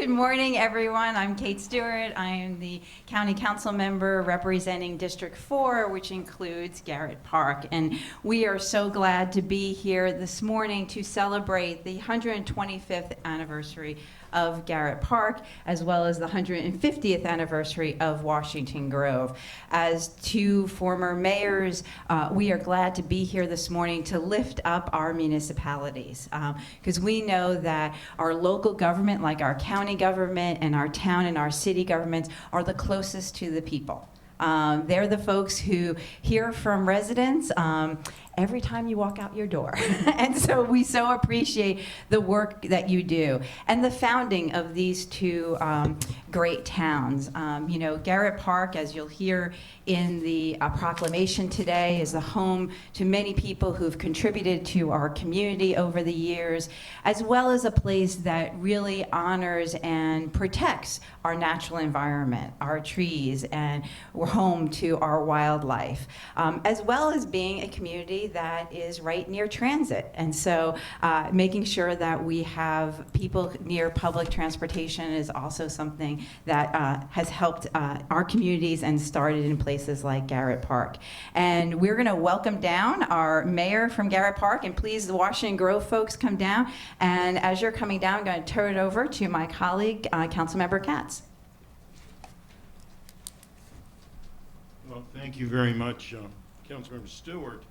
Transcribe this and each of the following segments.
Good morning, everyone. I'm Kate Stewart. I am the County Council member representing District 4, which includes Garrett Park. And we are so glad to be here this morning to celebrate the 125th anniversary of Garrett Park, as well as the 150th anniversary of Washington Grove. As two former mayors, we are glad to be here this morning to lift up our municipalities, because we know that our local government, like our county government and our town and our city governments, are the closest to the people. They're the folks who hear from residents every time you walk out your door. And so we so appreciate the work that you do. And the founding of these two great towns. You know, Garrett Park, as you'll hear in the proclamation today, is the home to many people who've contributed to our community over the years, as well as a place that really honors and protects our natural environment, our trees, and we're home to our wildlife, as well as being a community that is right near transit. And so making sure that we have people near public transportation is also something that has helped our communities and started in places like Garrett Park. And we're going to welcome down our mayor from Garrett Park, and please, the Washington Grove folks, come down. And as you're coming down, I'm going to turn it over to my colleague, Councilmember Katz. Well, thank you very much, Councilmember Stewart.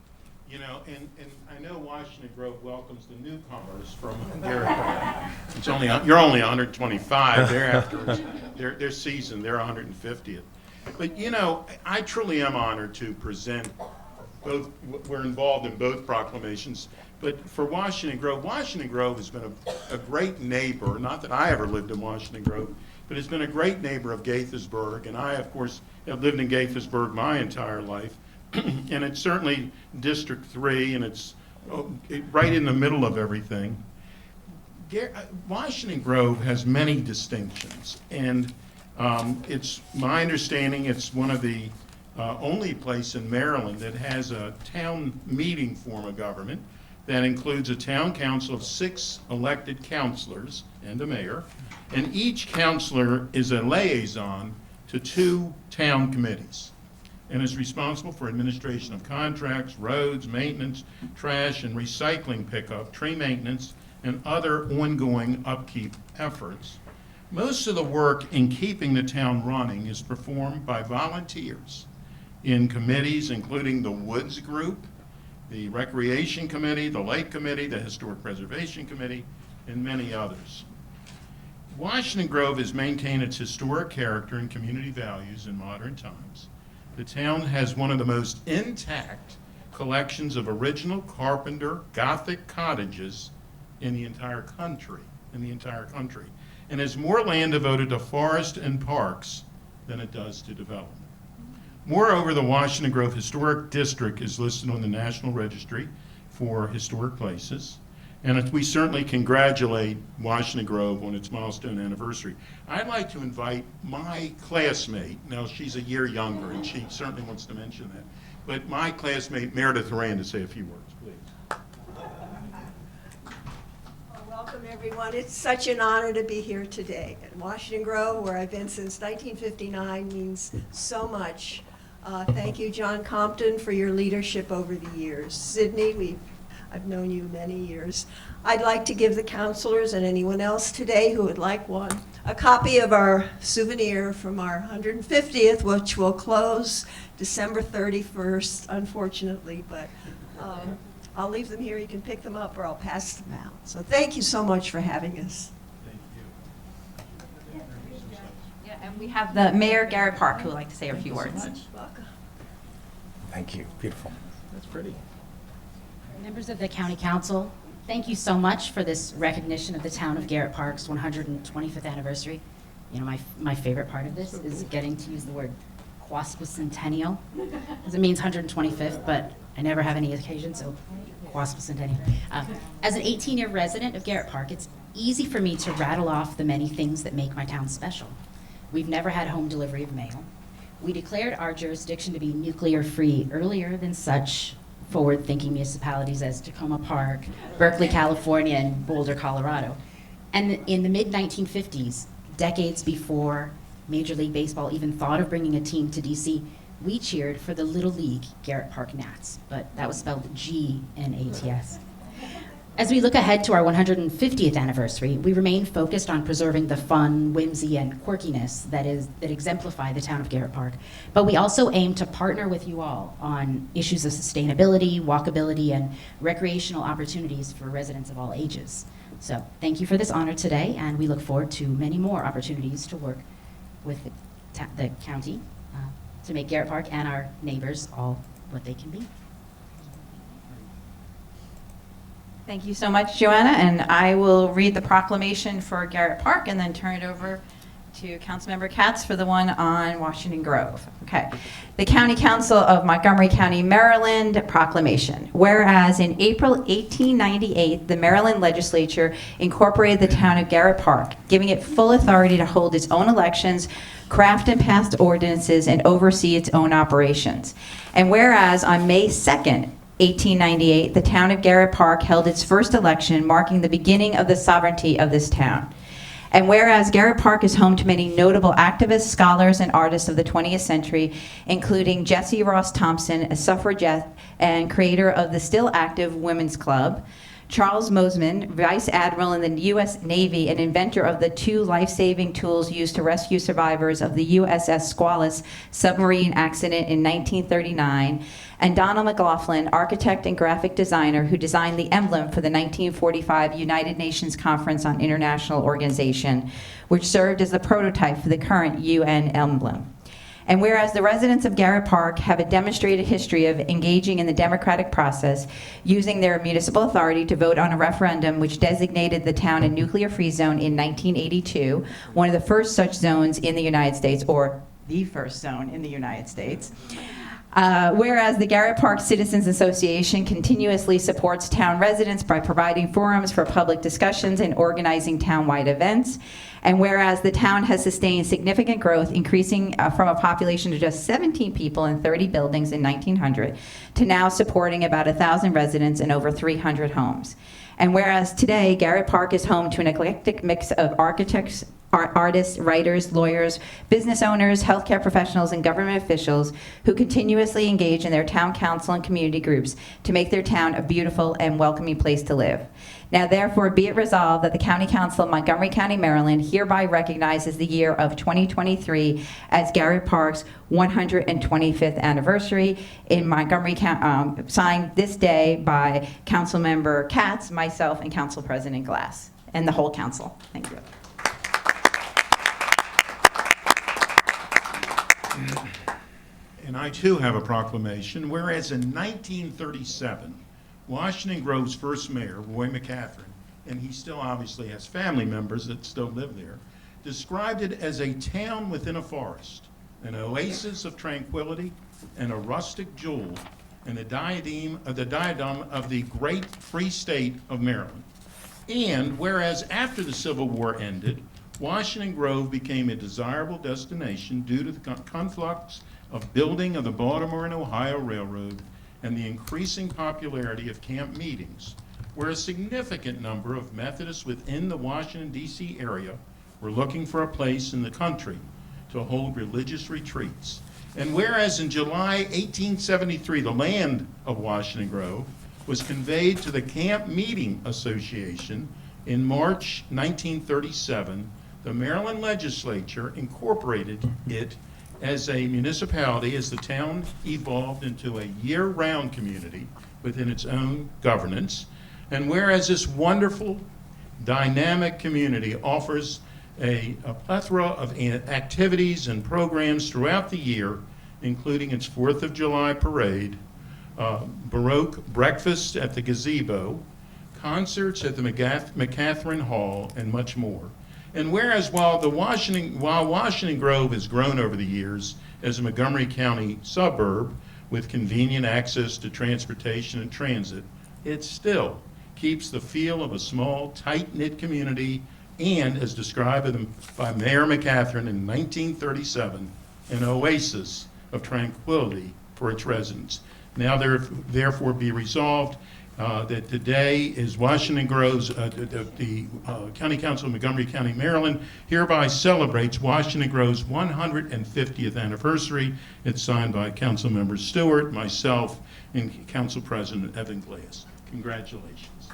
You know, and I know Washington Grove welcomes the newcomers from Garrett Park. It's only you're only 125. Thereafter, they're seasoned. They're 150th. But you know, I truly am honored to present both. We're involved in both proclamations. But for Washington Grove has been a great neighbor. Not that I ever lived in Washington Grove, but it's been a great neighbor of Gaithersburg. And I, of course, have lived in Gaithersburg my entire life. And it's certainly District 3, and it's right in the middle of everything. Washington Grove has many distinctions, and it's my understanding it's one of the only place in Maryland that has a town meeting form of government that includes a town council of 6 elected councilors and a mayor, and each councilor is a liaison to 2 town committees, and is responsible for administration of contracts, roads, maintenance, trash and recycling pickup, tree maintenance, and other ongoing upkeep efforts. Most of the work in keeping the town running is performed by volunteers in committees including the Woods Group, the Recreation Committee, the Lake Committee, the Historic Preservation Committee, and many others. Washington Grove has maintained its historic character and community values in modern times. The town has one of the most intact collections of original Carpenter Gothic cottages in the entire country, and has more land devoted to forest and parks than it does to development. Moreover, the Washington Grove Historic District is listed on the National Registry for Historic Places, and we certainly congratulate Washington Grove on its milestone anniversary. I'd like to invite my classmate, now she's a year younger and she certainly wants to mention that, but my classmate Meredith Rand to say a few words, please. Well, welcome everyone. It's such an honor to be here today. And Washington Grove, where I've been since 1959, means so much. Thank you, John Compton, for your leadership over the years. Sydney, I've known you many years. I'd like to give the counselors and anyone else today who would like one a copy of our souvenir from our 150th, which will close December 31st, unfortunately, but I'll leave them here. You can pick them up or I'll pass them out. So thank you so much for having us. Thank you. Yeah, and we have the Mayor Garrett Park who would like to say a few words. Welcome. Thank you. Beautiful. That's pretty. Members of the County Council, thank you so much for this recognition of the town of Garrett Park's 125th anniversary. You know, my favorite part of this is getting to use the word quasquicentennial, because it means 125th, but I never have any occasion, so quasquicentennial. As an 18-year resident of Garrett Park, it's easy for me to rattle off the many things that make my town special. We've never had home delivery of mail. We declared our jurisdiction to be nuclear-free earlier than such forward-thinking municipalities as Tacoma Park, Berkeley, California, and Boulder, Colorado. And in the mid-1950s, decades before Major League Baseball even thought of bringing a team to DC, we cheered for the Little League Garrett Park Gnats, but that was spelled G-N-A-T-S. As we look ahead to our 150th anniversary, we remain focused on preserving the fun, whimsy, and quirkiness that exemplify the town of Garrett Park. But we also aim to partner with you all on issues of sustainability, walkability, and recreational opportunities for residents of all ages. So thank you for this honor today, and we look forward to many more opportunities to work with the county to make Garrett Park and our neighbors all what they can be. Thank you so much, Joanna, and I will read the proclamation for Garrett Park and then turn it over to Councilmember Katz for the one on Washington Grove. Okay. The County Council of Montgomery County, Maryland proclamation. Whereas in April 1898, the Maryland legislature incorporated the town of Garrett Park, giving it full authority to hold its own elections, craft and pass ordinances, and oversee its own operations. And whereas on May 2nd, 1898, the town of Garrett Park held its first election, marking the beginning of the sovereignty of this town. And whereas Garrett Park is home to many notable activists, scholars, and artists of the 20th century, including Jessie Ross Thompson, a suffragette and creator of the still active Women's Club, Charles Mosman, Vice Admiral in the U.S. Navy and inventor of the 2 life-saving tools used to rescue survivors of the USS Squalus submarine accident in 1939, and Donald McLaughlin, architect and graphic designer who designed the emblem for the 1945 United Nations Conference on International Organization, which served as the prototype for the current UN emblem. And whereas the residents of Garrett Park have a demonstrated history of engaging in the democratic process, using their municipal authority to vote on a referendum which designated the town a nuclear-free zone in 1982, one of the first such zones in the United States, or the first zone in the United States. Whereas the Garrett Park Citizens Association continuously supports town residents by providing forums for public discussions and organizing town-wide events. And whereas the town has sustained significant growth, increasing from a population of just 17 people and 30 buildings in 1900 to now supporting about 1,000 residents and over 300 homes. And whereas today, Garrett Park is home to an eclectic mix of architects, artists, writers, lawyers, business owners, healthcare professionals, and government officials who continuously engage in their town council and community groups to make their town a beautiful and welcoming place to live. Now, therefore, be it resolved that the County Council of Montgomery County, Maryland hereby recognizes the year of 2023 as Garrett Park's 125th anniversary in Montgomery County, signed this day by Councilmember Katz, myself, and Council President Glass, and the whole council. Thank you. And I too have a proclamation. Whereas in 1937, Washington Grove's first mayor, Roy McCatherine, and he still obviously has family members that still live there, described it as a town within a forest, an oasis of tranquility, and a rustic jewel, and the diadem of the great free state of Maryland. And whereas after the Civil War ended, Washington Grove became a desirable destination due to the conflux of building of the Baltimore and Ohio Railroad and the increasing popularity of camp meetings, where a significant number of Methodists within the Washington, D.C. area were looking for a place in the country to hold religious retreats. And whereas in July 1873, the land of Washington Grove was conveyed to the Camp Meeting Association, in March 1937, the Maryland legislature incorporated it as a municipality as the town evolved into a year-round community within its own governance. And whereas this wonderful, dynamic community offers a plethora of activities and programs throughout the year, including its 4th of July parade, Baroque breakfast at the gazebo, concerts at the McCatherine Hall, and much more. And whereas while Washington Grove has grown over the years as a Montgomery County suburb with convenient access to transportation and transit, it still keeps the feel of a small, tight-knit community and, as described by Mayor McCatherine in 1937, an oasis of tranquility for its residents. Now therefore be resolved that today is Washington Grove's, the County Council of Montgomery County, Maryland, hereby celebrates Washington Grove's 150th anniversary. It's signed by Councilmember Stewart, myself, and Council President Evan Glass. Congratulations.